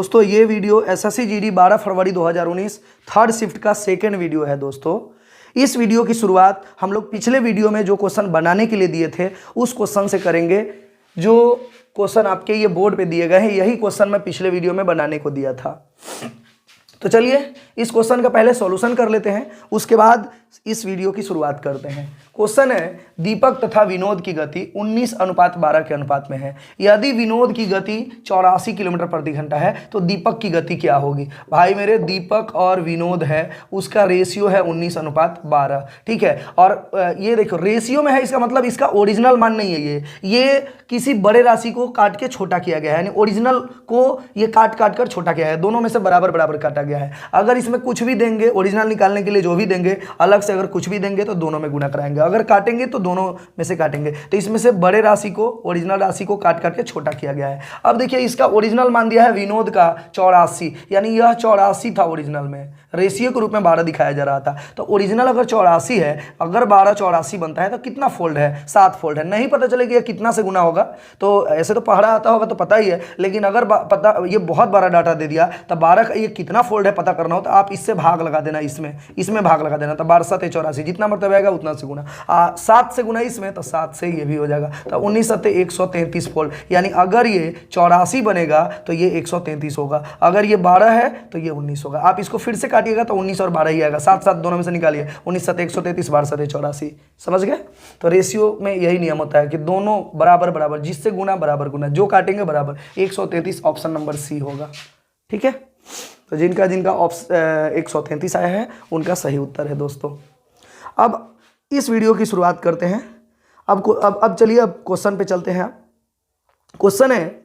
दोस्तों ये video SSC GD 12 फरवरी 2019 third shift का सेकेंड वीडियो है। दोस्तों इस वीडियो की शुरुआत हम लोग पिछले वीडियो में जो क्वेश्चन बनाने के लिए दिए थे उस क्वेश्चन से करेंगे। जो क्वेश्चन आपके ये बोर्ड पे दिए गए हैं यही क्वेश्चन मैं पिछले वीडियो में बनाने को दिया था। तो चलिए इस क्वेश्चन का पहले सॉल्यूशन कर लेते हैं, उसके बाद इस वीडियो की शुरुआत करते हैं। क्वेश्चन है दीपक तथा विनोद की गति 19:12 के अनुपात में है। यदि विनोद की गति 84 किलोमीटर प्रति घंटा है तो दीपक की गति क्या होगी। भाई मेरे दीपक और विनोद है उसका रेशियो है 19:12, ठीक है। और ये देखो रेशियो में है, इसका मतलब इसका ओरिजिनल मान नहीं है, ये किसी बड़े राशि को काट के छोटा किया गया है, यानी ओरिजिनल को ये काट कर छोटा किया है, दोनों में से बराबर बराबर काटा गया है। अगर इसमें कुछ भी देंगे ओरिजिनल निकालने के लिए जो भी देंगे, अलग से अगर कुछ भी देंगे तो दोनों में गुना कराएंगे, अगर काटेंगे तो दोनों में से काटेंगे। तो इसमें से बड़े राशि को ओरिजिनल राशि को काट के छोटा किया गया है। अब देखिए इसका ओरिजिनल मान दिया है विनोद का 84, यानी यह 84 था ओरिजिनल में, रेशियो के रूप में 12 दिखाया जा रहा था। तो ओरिजिनल अगर 84 है, अगर 12 84 बनता है तो कितना फोल्ड है, 7 फोल्ड है। नहीं पता चलेगा ये कितना से गुना होगा, तो ऐसे तो पढ़ा आता होगा तो पता ही है, लेकिन अगर पता ये बहुत बड़ा डाटा दे दिया तो 12 का ये कितना फोल्ड है पता करना हो तो आप इससे भाग लगा देना, इसमें भाग लगा देना। तो 12 7 84, जितना मरतबा आएगा उतना से गुना, 7 से गुना इसमें तो 7 से ये भी हो जाएगा। तो 19 7 133 फोल्ड, यानी अगर ये 84 बनेगा तो ये 133 होगा, अगर ये 12 है तो ये 19 होगा। आप इसको फिर से काटिएगा तो 19 और 12 ही आएगा, 7 7 दोनों में से निकालिए, 19 7 133, 12 7 84, समझ गए। तो रेशियो में यही नियम होता है कि दोनों बराबर बराबर, जिससे गुना बराबर गुना, जो काटेंगे बराबर। 133 ऑप्शन नंबर सी होगा, ठीक है। तो जिनका 133 आया है उनका सही उत्तर है दोस्तों। अब इस वीडियो की शुरुआत करते हैं। अब चलिए अब क्वेश्चन पे चलते हैं। क्वेश्चन है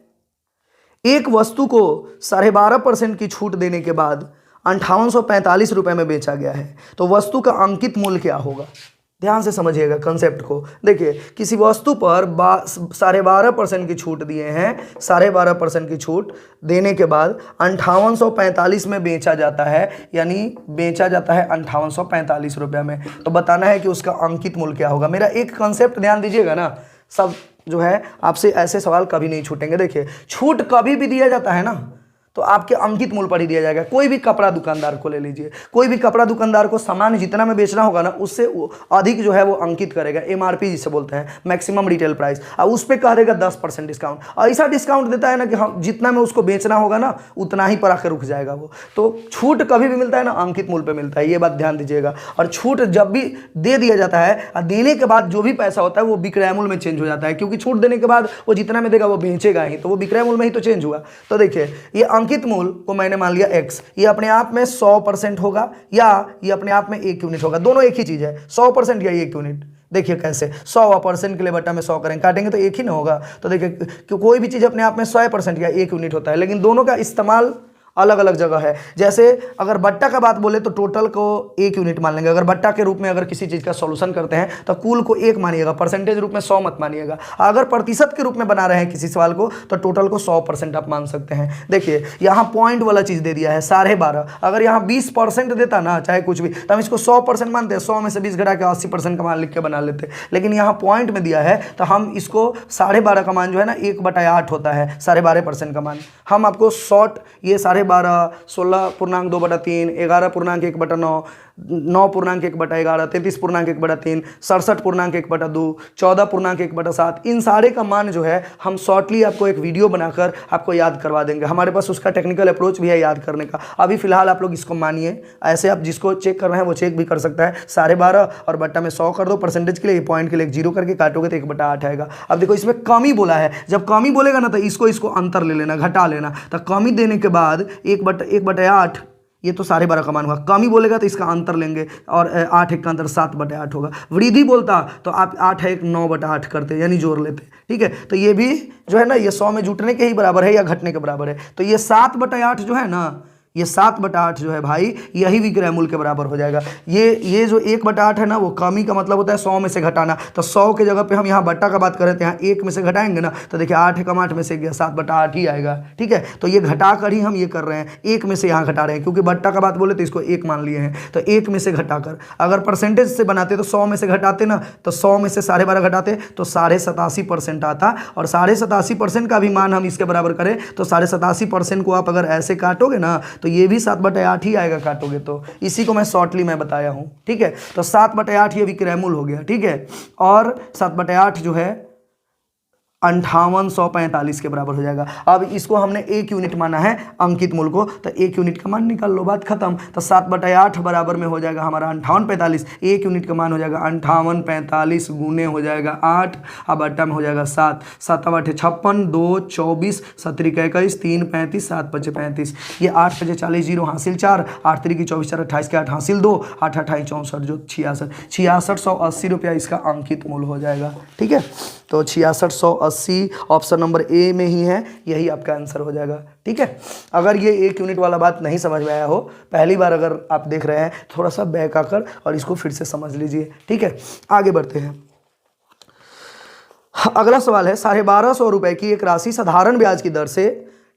एक वस्तु को 12.5% की छूट देने के बाद 5845 रुपये में बेचा गया है, तो वस्तु का अंकित मूल्य क्या होगा। ध्यान से समझिएगा कंसेप्ट को। देखिए किसी वस्तु पर 12.5% की छूट दिए हैं, 12.5% की छूट देने के बाद 5845 में बेचा जाता है, यानी बेचा जाता है 5845 रुपये में। तो बताना है कि उसका अंकित मूल्य क्या होगा। मेरा एक कंसेप्ट ध्यान दीजिएगा ना, सब जो है आपसे ऐसे सवाल कभी नहीं छूटेंगे। देखिए छूट कभी भी दिया जाता है ना तो आपके अंकित मूल्य पर ही दिया जाएगा। कोई भी कपड़ा दुकानदार को ले लीजिए, कोई भी कपड़ा दुकानदार को सामान जितना में बेचना होगा ना उससे अधिक जो है वो अंकित करेगा, एमआरपी जिसे बोलते हैं, मैक्सिमम रिटेल प्राइस, और उस पर कह देगा 10% डिस्काउंट। ऐसा डिस्काउंट देता है ना कि हम जितना में उसको बेचना होगा ना उतना ही पर आकर रुक जाएगा वो। तो छूट कभी भी मिलता है ना अंकित मूल्य पर मिलता है, ये बात ध्यान दीजिएगा। और छूट जब भी दे दिया जाता है और देने के बाद जो भी पैसा होता है वो विक्रय मूल्य में चेंज हो जाता है, क्योंकि छूट देने के बाद वो जितना में देगा वो बेचेगा ही, तो वो विक्रय मूल्य में ही तो चेंज हुआ। तो देखिए ये अंकित मूल्य को मैंने मान लिया x, ये अपने आप में 100% होगा या ये अपने आप में 1 यूनिट होगा, दोनों एक ही चीज है, 100% या 1 यूनिट। देखिए कैसे 100% के लिए बटा में 100 करेंगे, काटेंगे तो एक ही ना होगा। तो देखिए कि कोई भी चीज अपने आप में 100% या 1 यूनिट होता है, लेकिन दोनों का इस्तेमाल अलग अलग जगह है। जैसे अगर बट्टा का बात बोले तो टोटल को 1 यूनिट मान लेंगे, अगर बट्टा के रूप में अगर किसी चीज़ का सॉल्यूशन करते हैं तो कुल को 1 मानिएगा, परसेंटेज रूप में 100 मत मानिएगा। अगर प्रतिशत के रूप में बना रहे हैं किसी सवाल को तो टोटल को 100% आप मान सकते हैं। देखिए यहाँ पॉइंट वाला चीज़ दे दिया है 12.5, अगर यहाँ 20% देता ना चाहे कुछ भी तो हम इसको 100% मानते हैं, 100 में से 20 घटा के 80% का मान लिख के बना लेते, लेकिन यहाँ पॉइंट में दिया है तो हम इसको 12.5 का मान जो है ना 1/8 होता है, 12.5% का मान। हम आपको शॉर्ट ये 12.5, 16.2/3, 11.1/9, 9.1/11, 33.1/3, 67.1/2, 14.1/7, इन सारे का मान जो है हम शॉर्टली आपको एक वीडियो बनाकर आपको याद करवा देंगे। हमारे पास उसका टेक्निकल अप्रोच भी है याद करने का। अभी फिलहाल आप लोग इसको मानिए, ऐसे आप जिसको चेक कर रहे हैं वो चेक भी कर सकता है। 12.5 और बट्टा में 100 कर दो, परसेंटेज के लिए पॉइंट के लिए 0 करके काटोगे तो 1/8 आएगा। अब देखो इसमें कमी बोला है, जब कमी बोलेगा ना तो इसको अंतर ले लेना, घटा लेना। तो कमी देने के बाद 1/8, ये तो 12.5 का मान होगा। कमी बोलेगा तो इसका अंतर लेंगे और 8 1 का अंतर 7/8 होगा। वृद्धि बोलता तो आप 8 1 9/8 करते, यानी जोड़ लेते, ठीक है। तो ये भी जो है ना ये 100 में जुटने के ही बराबर है या घटने के बराबर है। तो ये 7/8 जो है ना ये 7/8 जो है भाई यही विक्रय मूल्य के बराबर हो जाएगा। ये जो 1/8 है ना, वो कमी का मतलब होता है 100 में से घटाना। तो 100 के जगह पे हम यहाँ बट्टा का बात करें तो यहाँ 1 में से घटाएंगे ना, तो देखिए 8 कम 8 में से गया 7/8 ही आएगा। ठीक है, तो ये घटा कर ही हम ये कर रहे हैं, 1 में से यहाँ घटा रहे हैं, क्योंकि बट्टा का बात बोले तो इसको 1 मान लिए हैं, तो 1 में से घटाकर अगर परसेंटेज से बनाते तो 100 में से घटाते ना, तो 100 में से 12.5 घटाते तो 87.5% आता, और 87.5% का भी मान हम इसके बराबर करें तो 87.5% को आप अगर ऐसे काटोगे ना तो ये भी 7/8 ही आएगा काटोगे तो। इसी को मैं शॉर्टली मैं बताया हूं। ठीक है, तो 7/8 ये विक्रय मूल्य हो गया। ठीक है, और 7/8 जो है 5845 के बराबर हो जाएगा। अब इसको हमने 1 यूनिट माना है अंकित मूल्य को, तो 1 यूनिट का मान निकाल लो, बात खत्म। तो 7/8 बराबर में हो जाएगा हमारा 5845, 1 यूनिट का मान हो जाएगा 5845 गुने हो जाएगा 8, अब बट्टा में हो जाएगा 7, 7 8 56, 2 24, 7 21, 3 35, 7 5 35, ये 8 5 40, 0 हासिल 4, 8 3 की 24, 4 28 के 8 हासिल 2, 8 28 64 जो 6680 रुपया इसका अंकित मूल्य हो जाएगा। ठीक है, तो 6680 ऑप्शन नंबर ए में ही है, यही आपका आंसर हो जाएगा। ठीक है, अगर ये 1 यूनिट वाला बात नहीं समझ में आया हो, पहली बार अगर आप देख रहे हैं, थोड़ा सा बैक आकर और इसको फिर से समझ लीजिए। ठीक है, आगे बढ़ते हैं। अगला सवाल है 1250 रुपए की एक राशि साधारण ब्याज की दर से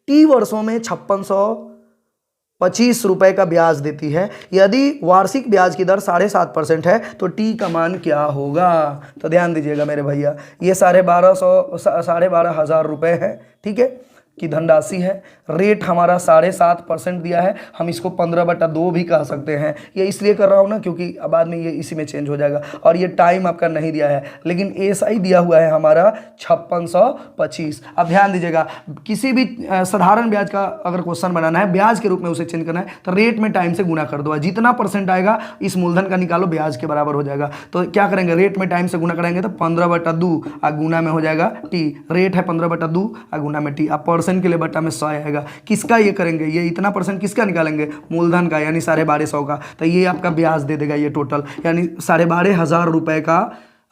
टी वर्षों में 5625 रुपए का ब्याज देती है। यदि वार्षिक ब्याज की दर 7.5% है तो टी का मान क्या होगा? तो ध्यान दीजिएगा मेरे भैया, ये 12,500 रुपए है। ठीक है, की धनराशि है, रेट हमारा 7.5% दिया है, हम इसको 15/2 भी कह सकते हैं। ये इसलिए कर रहा हूँ ना क्योंकि बाद में ये इसी में चेंज हो जाएगा, और ये टाइम आपका नहीं दिया है, लेकिन एसआई दिया हुआ है हमारा 5625। अब ध्यान दीजिएगा, किसी भी साधारण ब्याज का अगर क्वेश्चन बनाना है, ब्याज के रूप में उसे चेंज करना है, तो रेट में टाइम से गुना कर दो, जितना परसेंट आएगा इस मूलधन का निकालो, ब्याज के बराबर हो जाएगा। तो क्या करेंगे, रेट में टाइम से गुना करेंगे तो 15/2 और गुना में हो जाएगा टी। रेट है 15/2 और गुना में टी। अब परसेंट के लिए बट्टा में 100 आएगा। किसका ये करेंगे, ये इतना परसेंट किसका निकालेंगे, मूलधन का, यानी 1250 का। तो ये आपका ब्याज दे देगा ये टोटल, यानी 12,500 रुपए का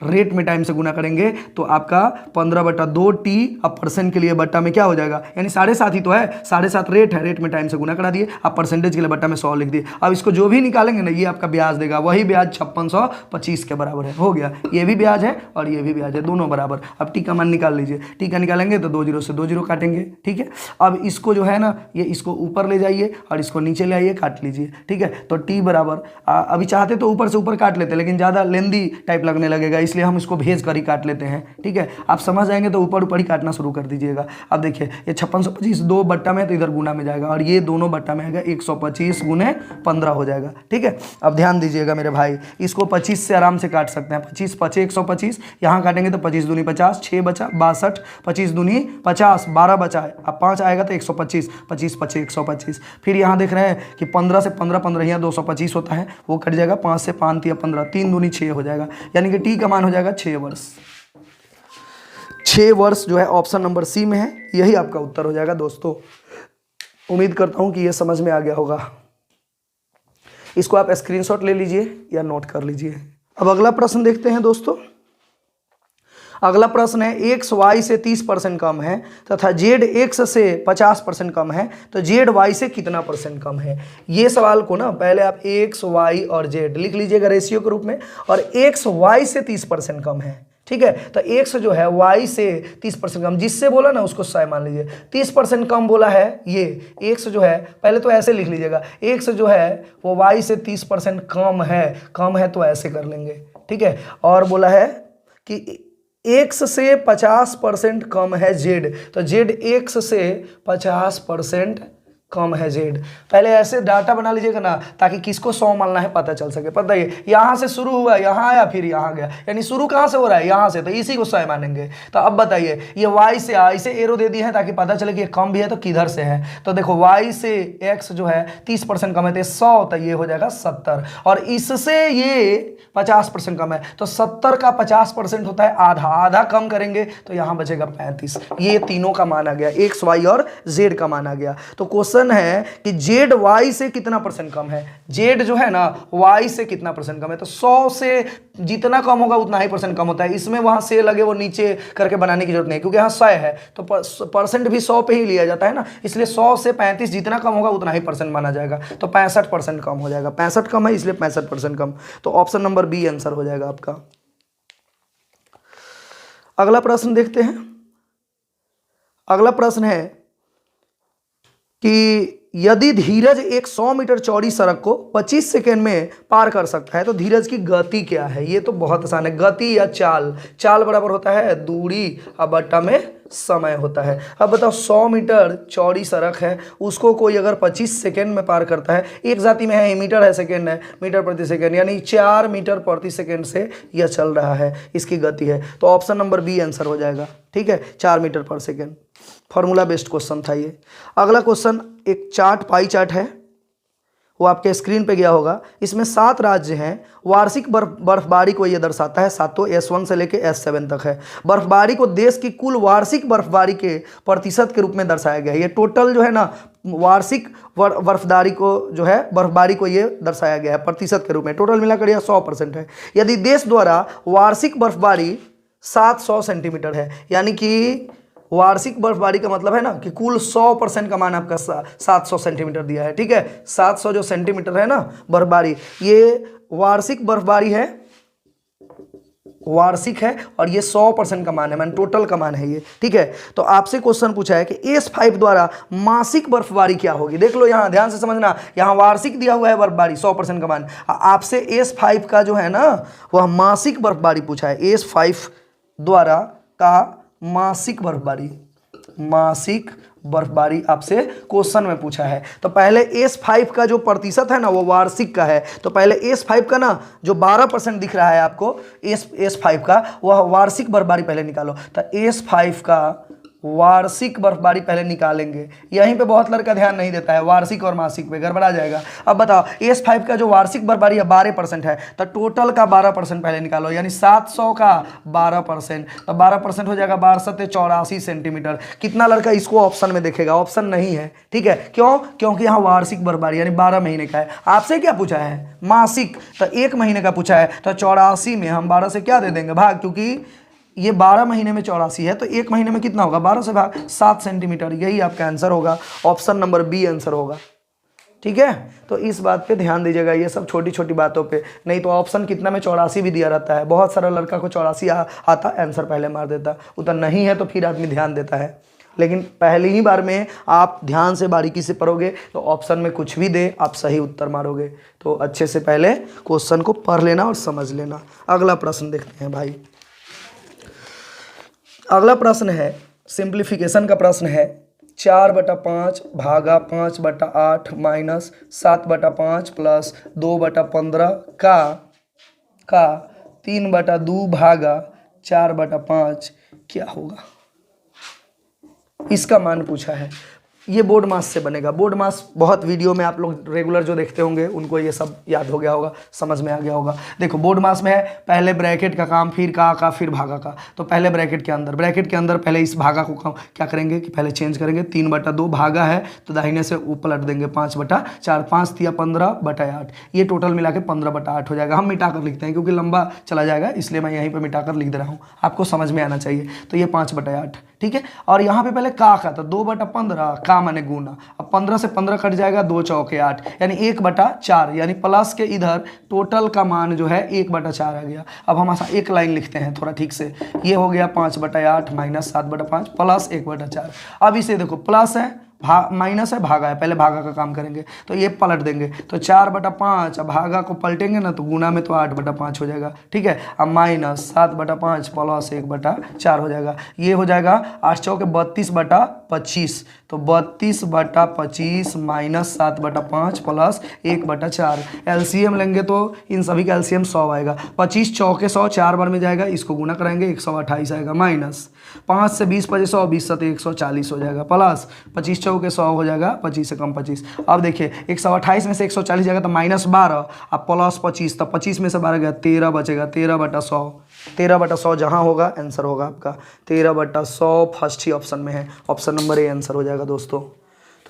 रेट में टाइम से गुना करेंगे तो आपका 15/2 टी। अब परसेंट के लिए बट्टा में क्या हो जाएगा, यानी 7.5 ही तो है, 7.5 रेट है, रेट में टाइम से गुना करा दिए, अब परसेंटेज के लिए बट्टा में 100 लिख दिए। अब इसको जो भी निकालेंगे ना, ये आपका ब्याज देगा, वही ब्याज 5625 के बराबर है। हो गया, ये भी ब्याज है और ये भी ब्याज है, दोनों बराबर। अब टी का मान निकाल लीजिए, टी का निकालेंगे तो 2 0 से 2 0 काटेंगे। ठीक है, अब इसको जो है ना, ये इसको ऊपर ले जाइए और इसको नीचे ले आइए, काट लीजिए। ठीक है, तो टी बराबर, अभी चाहते तो ऊपर से ऊपर काट लेते, लेकिन ज़्यादा लेंदी टाइप लगने लगेगा, इसलिए हम इसको भेज कर ही काट लेते हैं। ठीक है, आप समझ जाएंगे तो ऊपर ऊपर ही काटना शुरू कर दीजिएगा। अब देखिए, ये 5625 2 बट्टा में तो इधर गुना में जाएगा, और ये दोनों बट्टा में आएगा, 125 गुने 15 हो जाएगा। ठीक है, अब ध्यान दीजिएगा मेरे भाई, इसको 25 से आराम से काट सकते हैं। 25 5 125, यहाँ काटेंगे तो 25 दूनी 50, 6 बचा 62, 25 दूनी 50, 12 बचा है, अब 5 आएगा तो 125, 25 5 125। फिर यहाँ देख रहे हैं कि 15 से 15 15 यहाँ 225 होता है, वो कट जाएगा, 5 से 5 15, 3 दूनी 6 हो जाएगा, यानी कि टी का मान हो जाएगा 6 वर्ष। 6 वर्ष जो है ऑप्शन नंबर सी में है, यही आपका उत्तर हो जाएगा दोस्तों। उम्मीद करता हूं कि यह समझ में आ गया होगा। इसको आप स्क्रीनशॉट ले लीजिए या नोट कर लीजिए। अब अगला प्रश्न देखते हैं दोस्तों। अगला प्रश्न है, एक्स वाई से 30% कम है तथा जेड एक्स से 50% कम है, तो जेड वाई से कितना परसेंट कम है? ये सवाल को ना पहले आप एक्स वाई और जेड लिख लीजिएगा रेशियो के रूप में, और एक्स वाई से 30% कम है। ठीक है, तो एक्स जो है वाई से 30% कम, जिससे बोला ना उसको 100 मान लीजिए। 30% कम बोला है, ये एक्स जो है, पहले तो ऐसे लिख लीजिएगा, एक्स जो है वो वाई से 30% कम है तो ऐसे कर लेंगे। ठीक है, और बोला है कि एक्स से 50% कम है जेड, तो जेड एक्स से 50% कम है जेड। पहले ऐसे डाटा बना लीजिएगा ना, ताकि किसको 100 मानना है पता चल सके। पता है, यहाँ से शुरू हुआ, यहाँ आया, फिर यहाँ गया, यानी शुरू कहाँ से हो रहा है, यहाँ से, तो इसी को 100 मानेंगे। तो अब बताइए, ये y से ऐसे एरो दे दिए हैं ताकि पता चले कि ये कम भी है तो किधर से है। तो देखो y से x जो है 30% कम है तो 100, तो ये हो जाएगा 70, और इससे ये 50% कम है, तो 70 का 50% होता है आधा, आधा कम करेंगे तो यहाँ बचेगा 35। ये तीनों का मान आ गया, एक्स वाई और जेड का मान आ गया। तो क्वेश्चन क्वेश्चन है कि जेड वाई से कितना परसेंट कम है। जेड जो है ना वाई से कितना परसेंट कम है, तो 100 से जितना कम होगा उतना ही परसेंट कम होता है। इसमें वहां से लगे वो नीचे करके बनाने की जरूरत नहीं, क्योंकि यहाँ 100 है तो परसेंट भी 100 पे ही लिया जाता है ना, इसलिए 100 से 35 जितना कम होगा उतना ही परसेंट माना जाएगा। तो 65% कम हो जाएगा, 65 कम है इसलिए 65% कम। तो ऑप्शन नंबर बी आंसर हो जाएगा आपका। अगला प्रश्न देखते हैं। अगला प्रश्न है कि यदि धीरज एक 100 मीटर चौड़ी सड़क को 25 सेकेंड में पार कर सकता है तो धीरज की गति क्या है। ये तो बहुत आसान है, गति या चाल। चाल बराबर होता है दूरी अब बट्टा में समय होता है। अब बताओ 100 मीटर चौड़ी सड़क है, उसको कोई अगर 25 सेकेंड में पार करता है, एक जाति में है मीटर है सेकेंड है, मीटर प्रति सेकेंड, यानी 4 मीटर प्रति सेकेंड से यह चल रहा है, इसकी गति है। तो ऑप्शन नंबर बी आंसर हो जाएगा। ठीक है, 4 मीटर पर सेकेंड। फॉर्मूला बेस्ड क्वेश्चन था ये। अगला क्वेश्चन एक चार्ट, पाई चार्ट है, वो आपके स्क्रीन पे गया होगा। इसमें 7 राज्य हैं। वार्षिक बर्फबारी को ये दर्शाता है, सातों S1 से लेके S7 तक है। बर्फबारी को देश की कुल वार्षिक बर्फबारी के प्रतिशत के रूप में दर्शाया गया है। ये टोटल जो है ना वार्षिक बर्फबारी को जो है बर्फबारी को ये दर्शाया गया है प्रतिशत के रूप में। टोटल मिलाकर यह 100% है। यदि देश द्वारा वार्षिक बर्फबारी 700 सेंटीमीटर है, यानी कि वार्षिक बर्फबारी का मतलब है ना कि कुल 100% का मान आपका 700 सेंटीमीटर दिया है। ठीक है, 700 जो सेंटीमीटर है ना बर्फबारी, ये वार्षिक बर्फबारी है, वार्षिक है, और ये 100% का मान है, मान टोटल का मान है ये। ठीक है, तो आपसे क्वेश्चन पूछा है कि S5 द्वारा मासिक बर्फबारी क्या होगी। देख लो यहाँ ध्यान से समझना, यहाँ वार्षिक दिया हुआ है बर्फबारी 100% का मान, आपसे S5 का जो है ना वह मासिक बर्फबारी पूछा है। S5 द्वारा का मासिक बर्फबारी, मासिक बर्फबारी आपसे क्वेश्चन में पूछा है। तो पहले S5 का जो प्रतिशत है ना वो वार्षिक का है, तो पहले S5 का ना जो 12% दिख रहा है आपको S5 का, वह वार्षिक बर्फबारी पहले निकालो। तो S5 का वार्षिक बर्फबारी पहले निकालेंगे। यहीं पे बहुत लड़का ध्यान नहीं देता है, वार्षिक और मासिक पे गड़बड़ा जाएगा। अब बताओ S5 का जो वार्षिक बर्फबारी है 12% है, तो टोटल का 12% पहले निकालो, यानी 700 का 12%, तो 12% हो जाएगा 1284 सेंटीमीटर। कितना लड़का इसको ऑप्शन में देखेगा, ऑप्शन नहीं है। ठीक है, क्यों? क्योंकि यहाँ वार्षिक बर्फबारी यानी 12 महीने का है। आपसे क्या पूछा है? मासिक, तो 1 महीने का पूछा है, तो 84 में हम 12 से क्या दे देंगे भाग, क्योंकि ये 12 महीने में 84 है, तो 1 महीने में कितना होगा, 12 से भाग 7 सेंटीमीटर। यही आपका आंसर होगा, ऑप्शन नंबर बी आंसर होगा। ठीक है, तो इस बात पे ध्यान दीजिएगा, ये सब छोटी छोटी बातों पे, नहीं तो ऑप्शन कितना में 84 भी दिया रहता है। बहुत सारा लड़का को 84 आता, आंसर पहले मार देता, उतना नहीं है तो फिर आदमी ध्यान देता है। लेकिन पहली ही बार में आप ध्यान से बारीकी से पढ़ोगे तो ऑप्शन में कुछ भी दे आप सही उत्तर मारोगे। तो अच्छे से पहले क्वेश्चन को पढ़ लेना और समझ लेना। अगला प्रश्न देखते हैं भाई। अगला प्रश्न है सिंप्लीफिकेशन का प्रश्न है। 4/5 भागा 5/8 माइनस 7/5 प्लस 2/15 का 3/2 भागा 4/5 क्या होगा। इसका मान पूछा है। ये बोर्ड मास से बनेगा। बोर्ड मास बहुत वीडियो में आप लोग रेगुलर जो देखते होंगे उनको ये सब याद हो गया होगा, समझ में आ गया होगा। देखो बोर्ड मास में है पहले ब्रैकेट का काम, फिर का फिर भागा का। तो पहले ब्रैकेट के अंदर पहले इस भागा को क्या करेंगे कि पहले चेंज करेंगे। 3/2 भागा है तो दाहिने से पलट देंगे 5/4, 5 दिया 15/8, ये टोटल मिला के 15/8 हो जाएगा। हम मिटा कर लिखते हैं क्योंकि लंबा चला जाएगा, इसलिए मैं यहीं पर मिटा कर लिख दे रहा हूँ, आपको समझ में आना चाहिए। तो ये 5/8, ठीक है। और यहाँ पे पहले का था 2/15, का माने गुना। अब 15 से 15 कट जाएगा, 2 चौके 8, यानी 1/4, यानी प्लस के इधर टोटल का मान जो है 1/4 आ गया। अब हम ऐसा एक लाइन लिखते हैं थोड़ा ठीक से। ये हो गया 5/8 माइनस 7/5 प्लस 1/4। अब इसे देखो प्लस है माइनस है भागा है, पहले भागा का काम करेंगे तो ये पलट देंगे तो 4/5। अब भागा को पलटेंगे ना तो गुना में तो 8/5 हो जाएगा, ठीक है। अब माइनस 7/5 प्लस 1/4 हो जाएगा। ये हो जाएगा 8 चौके 32/25, तो 32/25 माइनस 7/5 प्लस 1/4। एलसीएम लेंगे तो इन सभी का एलसीएम 100 आएगा। 25 चौके 100 4 बार में जाएगा, इसको गुना कराएंगे 128 आएगा। माइनस 5 से 20 पचे 100, 20 से 140 हो जाएगा। प्लस 25 चौके 100 हो जाएगा, 25 से कम 25। अब देखिए 128 में से 140 जाएगा तो -12, अब प्लस 25, तो 25 में से 12 गया 13 बचेगा। 13/100, 13/100 जहाँ होगा आंसर होगा आपका 13/100 फर्स्ट ही ऑप्शन में है। ऑप्शन नंबर ए आंसर हो जाएगा दोस्तों।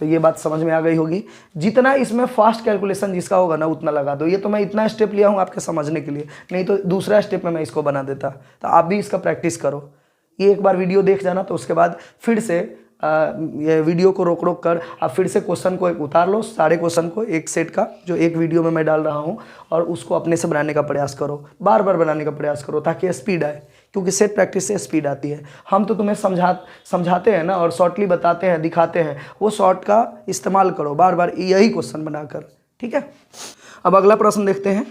तो ये बात समझ में आ गई होगी। जितना इसमें फास्ट कैलकुलेशन जिसका होगा ना उतना लगा दो। ये तो मैं इतना स्टेप लिया हूँ आपके समझने के लिए, नहीं तो दूसरा स्टेप में मैं इसको बना देता। तो आप भी इसका प्रैक्टिस करो। ये एक बार वीडियो देख जाना, तो उसके बाद फिर से ये वीडियो को रोक रोक कर आप फिर से क्वेश्चन को एक उतार लो, सारे क्वेश्चन को एक सेट का जो एक वीडियो में मैं डाल रहा हूँ, और उसको अपने से बनाने का प्रयास करो, बार बार बनाने का प्रयास करो, ताकि स्पीड आए। क्योंकि सेट प्रैक्टिस से स्पीड आती है। हम तो तुम्हें समझाते हैं ना, और शॉर्टली बताते हैं, दिखाते हैं, वो शॉर्ट का इस्तेमाल करो बार बार यही क्वेश्चन बनाकर। ठीक है, अब अगला प्रश्न देखते हैं।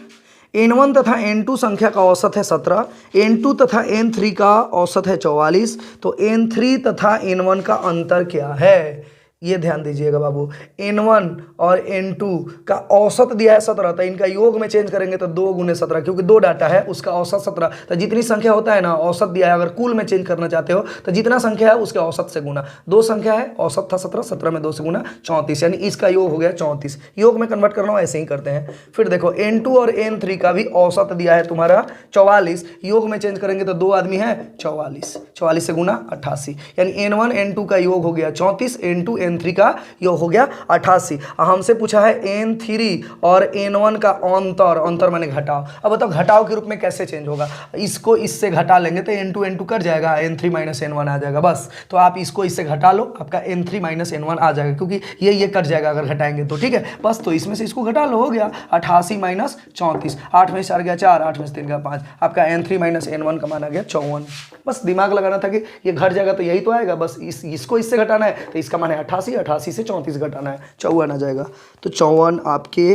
N1 तथा N2 संख्या का औसत है 17, N2 तथा N3 का औसत है 44, तो N3 तथा N1 का अंतर क्या है? ये ध्यान दीजिएगा बाबू। N1 और N2 का औसत दिया है 17, तो इनका योग में चेंज करेंगे तो 2 गुने 17, क्योंकि 2 डाटा है, उसका औसत 17। तो जितनी संख्या होता है ना, औसत दिया है, अगर कुल में चेंज करना चाहते हो तो जितना संख्या है उसके औसत से गुना। 2 संख्या है, औसत था 17, 17 में 2 से गुना 34, यानी इसका योग हो गया 34। योग में कन्वर्ट करना हो ऐसे ही करते हैं। फिर देखो N2 और N3 का भी औसत दिया है तुम्हारा 44, योग में चेंज करेंगे तो 2 आदमी है 44, 44 से गुना 88, यानी N1 N2 का योग हो गया 34, N2 N3 का योग हो गया 88। हमसे पूछा है N3 और N1 का अंतर, अंतर माने घटाव। अब बताओ घटाव के रूप में कैसे चेंज होगा? इसको इससे घटा लेंगे तो N2 N2 कट जाएगा, N3 माइनस N1 आ जाएगा बस। तो आप इसको इससे घटा लो, आपका N3 माइनस N1 आ जाएगा, क्योंकि ये कट जाएगा अगर घटाएंगे तो। ठीक है, बस तो इसमें से इसको घटा लो, हो गया 88 माइनस 34, 8 में से 4 गया 4, 8 में से 3 गया 5, आपका N3 माइनस N1 का मान आ गया 54। बस दिमाग लगाना था कि ये घट जाएगा तो यही तो आएगा, बस इसको इससे घटाना है, तो इसका मान है 88, 88 से 34 घटाना है, 54 आ जाएगा। तो 54 आपके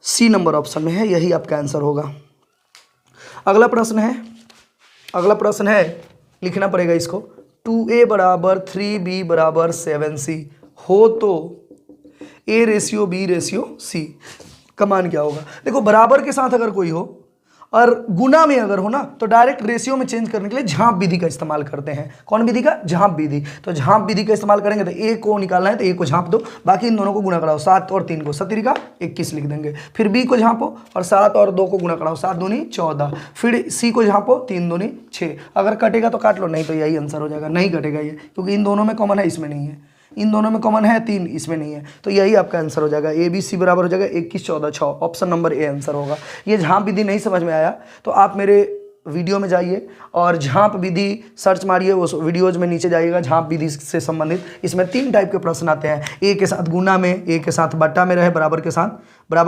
सी नंबर ऑप्शन में है, यही आपका आंसर होगा। अगला प्रश्न है, लिखना पड़ेगा इसको। 2a बराबर 3b बराबर 7c हो तो a ratio b ratio c का मान क्या होगा? देखो, बराबर के साथ अगर कोई हो और गुना में अगर हो ना, तो डायरेक्ट रेशियो में चेंज करने के लिए झांप विधि का इस्तेमाल करते हैं। कौन विधि का? झांप विधि। तो झांप विधि का इस्तेमाल करेंगे तो a को निकालना है तो a को झांप दो, बाकी इन दोनों को गुना कराओ, 7 और 3 को 17 का 21 लिख देंगे। फिर b को झांपो और 7 और 2 को गुना कराओ, 7 दूनी 14। फिर c को झांपो, 3 दूनी 6। अगर कटेगा तो काट लो, नहीं तो यही आंसर हो जाएगा। नहीं कटेगा ये, क्योंकि इन दोनों में कॉमन है, इसमें नहीं है। इन दोनों में कॉमन है 3, इसमें नहीं है, तो यही आपका आंसर हो जाएगा। ए बी सी बराबर हो जाएगा 21 14 6, ऑप्शन नंबर ए आंसर होगा। ये झांप विधि नहीं समझ में आया तो आप मेरे वीडियो में जाइए और झांप विधि सर्च मारिए, उस वीडियोज में नीचे जाइएगा, झांप विधि से संबंधित। इसमें 3 टाइप के प्रश्न आते हैं, ए के साथ गुना में, ए के साथ बट्टा में रहे, बराबर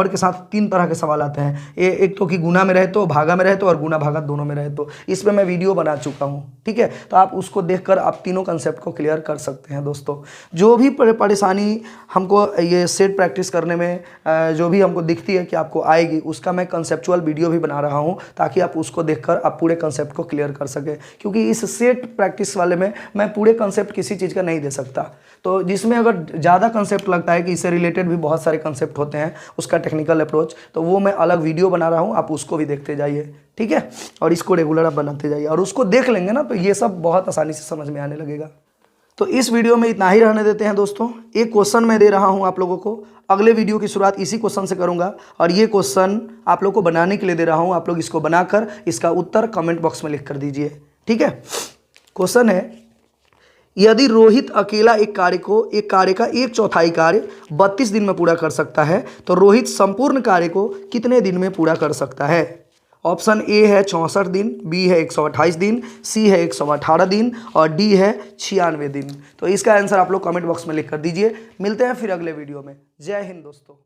के साथ 3 तरह के सवाल आते हैं। एक तो कि गुना में रहे तो, भागा में रहे तो, और गुना भागा दोनों में रहे तो। इस पर मैं वीडियो बना चुका हूँ, ठीक है, तो आप उसको देखकर आप तीनों कंसेप्ट को क्लियर कर सकते हैं। दोस्तों, जो भी परेशानी हमको ये सेट प्रैक्टिस करने में जो भी हमको दिखती है कि आपको आएगी, उसका मैं कंसेप्चुअल वीडियो भी बना रहा हूँ, ताकि आप उसको देखकर आप पूरे कंसेप्ट को क्लियर कर सकें। क्योंकि इस सेट प्रैक्टिस वाले में मैं पूरे कंसेप्ट किसी चीज़ का नहीं दे सकता, तो जिसमें अगर ज़्यादा कंसेप्ट लगता है कि इससे रिलेटेड भी बहुत सारे कंसेप्ट होते हैं, उसका टेक्निकल अप्रोच, तो वो मैं अलग वीडियो बना रहा हूँ, आप उसको भी देखते जाइए, ठीक है, और इसको रेगुलर आप बनाते जाइए, और उसको देख लेंगे ना तो ये सब बहुत आसानी से समझ में आने लगेगा। तो इस वीडियो में इतना ही रहने देते हैं दोस्तों। एक क्वेश्चन मैं दे रहा हूं आप लोगों को, अगले वीडियो की शुरुआत इसी क्वेश्चन से करूंगा, और ये क्वेश्चन आप लोग को बनाने के लिए दे रहा हूं। आप लोग इसको बनाकर इसका उत्तर कमेंट बॉक्स में लिख कर दीजिए, ठीक है। क्वेश्चन है, यदि रोहित अकेला एक कार्य का 1/4 कार्य 32 दिन में पूरा कर सकता है, तो रोहित संपूर्ण कार्य को कितने दिन में पूरा कर सकता है? ऑप्शन ए है 64 दिन, बी है 128 दिन, सी है 118 दिन, और डी है 96 दिन। तो इसका आंसर आप लोग कमेंट बॉक्स में लिख कर दीजिए। मिलते हैं फिर अगले वीडियो में। जय हिंद दोस्तों।